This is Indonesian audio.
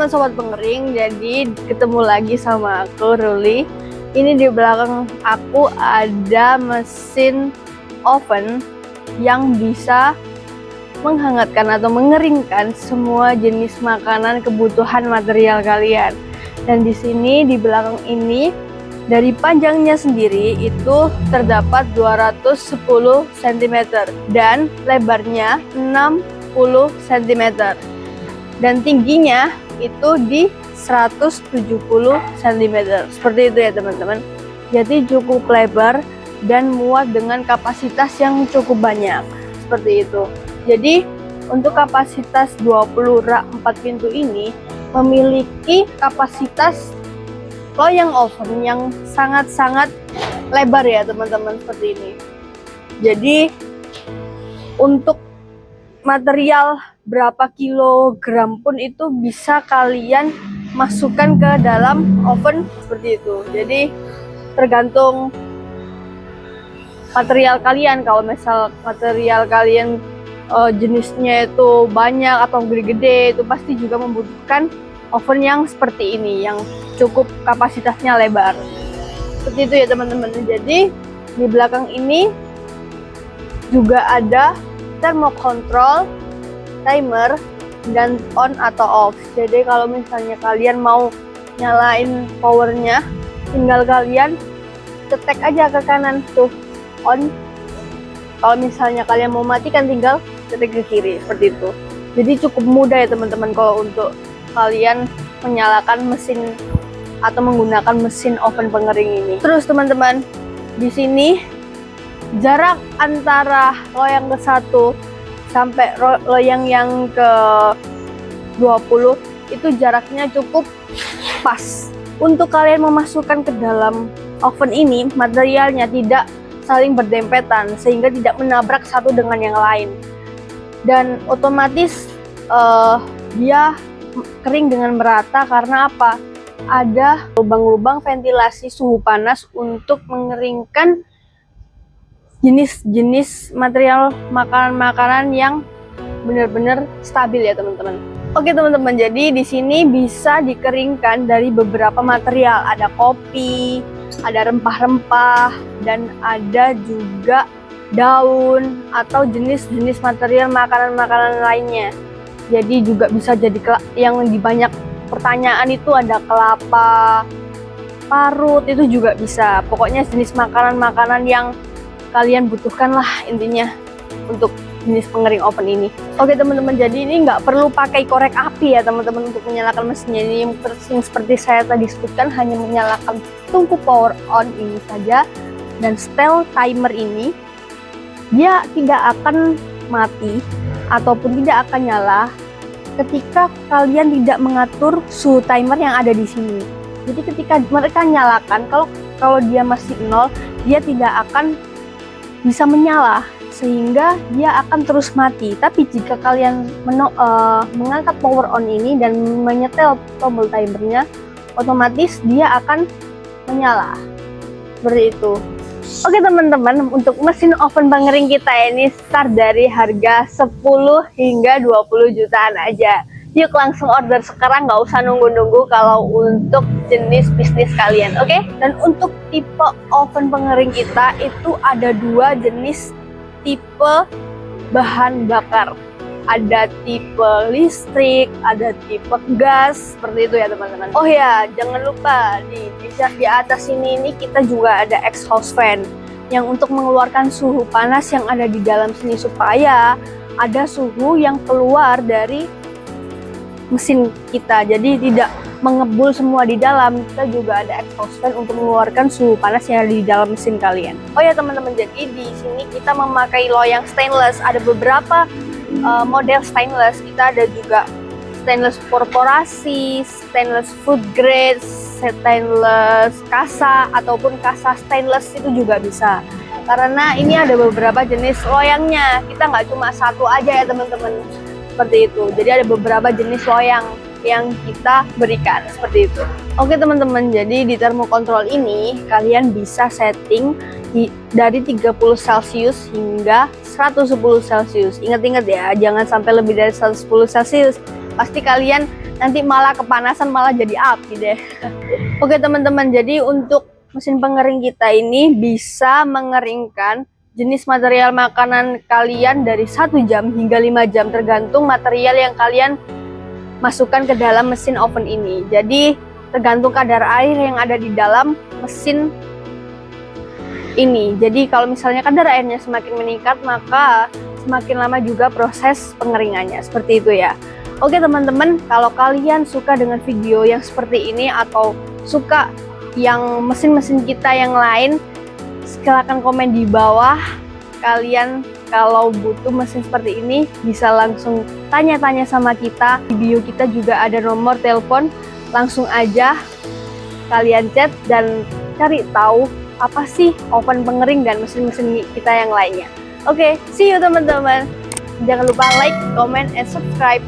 teman-teman sobat pengering, jadi ketemu lagi sama aku Ruli. Ini di belakang aku ada mesin oven yang bisa menghangatkan atau mengeringkan semua jenis makanan kebutuhan material kalian. Dan di sini di belakang ini dari panjangnya sendiri itu terdapat 210 cm dan lebarnya 60 cm. Dan tingginya itu di 170 cm. Seperti itu ya teman-teman. Jadi cukup lebar dan muat dengan kapasitas yang cukup banyak. Seperti itu. Jadi untuk kapasitas 20 rak 4 pintu ini memiliki kapasitas loyang oven yang sangat-sangat lebar ya teman-teman, seperti ini. Jadi untuk material berapa kilogram pun itu bisa kalian masukkan ke dalam oven seperti itu. Jadi tergantung material kalian. Kalau misal material kalian jenisnya itu banyak atau gede-gede, itu pasti juga membutuhkan oven yang seperti ini, yang cukup kapasitasnya lebar. Seperti itu ya teman-teman. Jadi di belakang ini juga ada thermocontrol, timer, dan on atau off. Jadi kalau misalnya kalian mau nyalain powernya, tinggal kalian cetek aja ke kanan tuh on. Kalau misalnya kalian mau matikan, tinggal cetek ke kiri, seperti itu. Jadi cukup mudah ya teman-teman kalau untuk kalian menyalakan mesin atau menggunakan mesin oven pengering ini. Terus teman-teman, di sini jarak antara loyang ke-1 sampai loyang yang ke-20 itu jaraknya cukup pas. Untuk kalian memasukkan ke dalam oven ini, materialnya tidak saling berdempetan sehingga tidak menabrak satu dengan yang lain. Dan otomatis dia kering dengan merata karena apa? Ada lubang-lubang ventilasi suhu panas untuk mengeringkan jenis-jenis material makanan-makanan yang benar-benar stabil ya teman-teman. Oke teman-teman, jadi di sini bisa dikeringkan dari beberapa material. Ada kopi, ada rempah-rempah, dan ada juga daun atau jenis-jenis material makanan-makanan lainnya. Jadi juga bisa jadi yang di banyak pertanyaan itu ada kelapa, parut, itu juga bisa. Pokoknya jenis makanan-makanan yang kalian butuhkan lah intinya untuk jenis pengering oven ini. Oke teman-teman, jadi ini nggak perlu pakai korek api ya teman-teman untuk menyalakan mesinnya. Ini yang seperti saya tadi sebutkan, hanya menyalakan tungku power on ini saja. Dan setel timer ini dia tidak akan mati ataupun tidak akan nyala ketika kalian tidak mengatur suhu timer yang ada di sini. Jadi ketika mereka nyalakan, kalau dia masih 0, dia tidak akan bisa menyala sehingga dia akan terus mati. Tapi jika kalian mengangkat power on ini dan menyetel tombol timernya, otomatis dia akan menyala. Seperti itu. Oke teman-teman, untuk mesin oven pengering kita ini start dari harga 10 hingga 20 jutaan aja. Yuk langsung order sekarang, nggak usah nunggu-nunggu kalau untuk jenis bisnis kalian, oke? Dan untuk tipe oven pengering kita itu ada 2 jenis tipe bahan bakar. Ada tipe listrik, ada tipe gas, seperti itu ya teman-teman. Oh ya, jangan lupa di atas ini kita juga ada exhaust fan yang untuk mengeluarkan suhu panas yang ada di dalam sini supaya ada suhu yang keluar dari mesin kita, jadi tidak mengebul semua di dalam. Kita juga ada exhaust fan untuk mengeluarkan suhu panas yang ada di dalam mesin kalian. Oh ya teman-teman, jadi di sini kita memakai loyang stainless. Ada beberapa model stainless. Kita ada juga stainless korporasi, stainless food grade, stainless kasa, ataupun kasa stainless itu juga bisa. Karena ini ada beberapa jenis loyangnya. Kita nggak cuma satu aja ya teman-teman. Seperti itu. Jadi ada beberapa jenis loyang yang kita berikan seperti itu. Oke teman-teman, jadi di thermocontrol ini kalian bisa setting dari 30 Celcius hingga 110 Celcius. Ingat-ingat ya, jangan sampai lebih dari 110 Celcius. Pasti kalian nanti malah kepanasan, malah jadi api deh. Oke teman-teman, jadi untuk mesin pengering kita ini bisa mengeringkan jenis material makanan kalian dari 1 jam hingga 5 jam tergantung material yang kalian masukkan ke dalam mesin oven ini. Jadi tergantung kadar air yang ada di dalam mesin ini. Jadi kalau misalnya kadar airnya semakin meningkat, maka semakin lama juga proses pengeringannya. Seperti itu ya. Oke teman-teman, kalau kalian suka dengan video yang seperti ini atau suka yang mesin-mesin kita yang lain, silahkan komen di bawah. Kalian kalau butuh mesin seperti ini bisa langsung tanya-tanya sama kita. Di bio kita juga ada nomor telepon, langsung aja kalian chat dan cari tahu apa sih oven pengering dan mesin-mesin kita yang lainnya. Oke, see you teman-teman. Jangan lupa like, comment, and subscribe.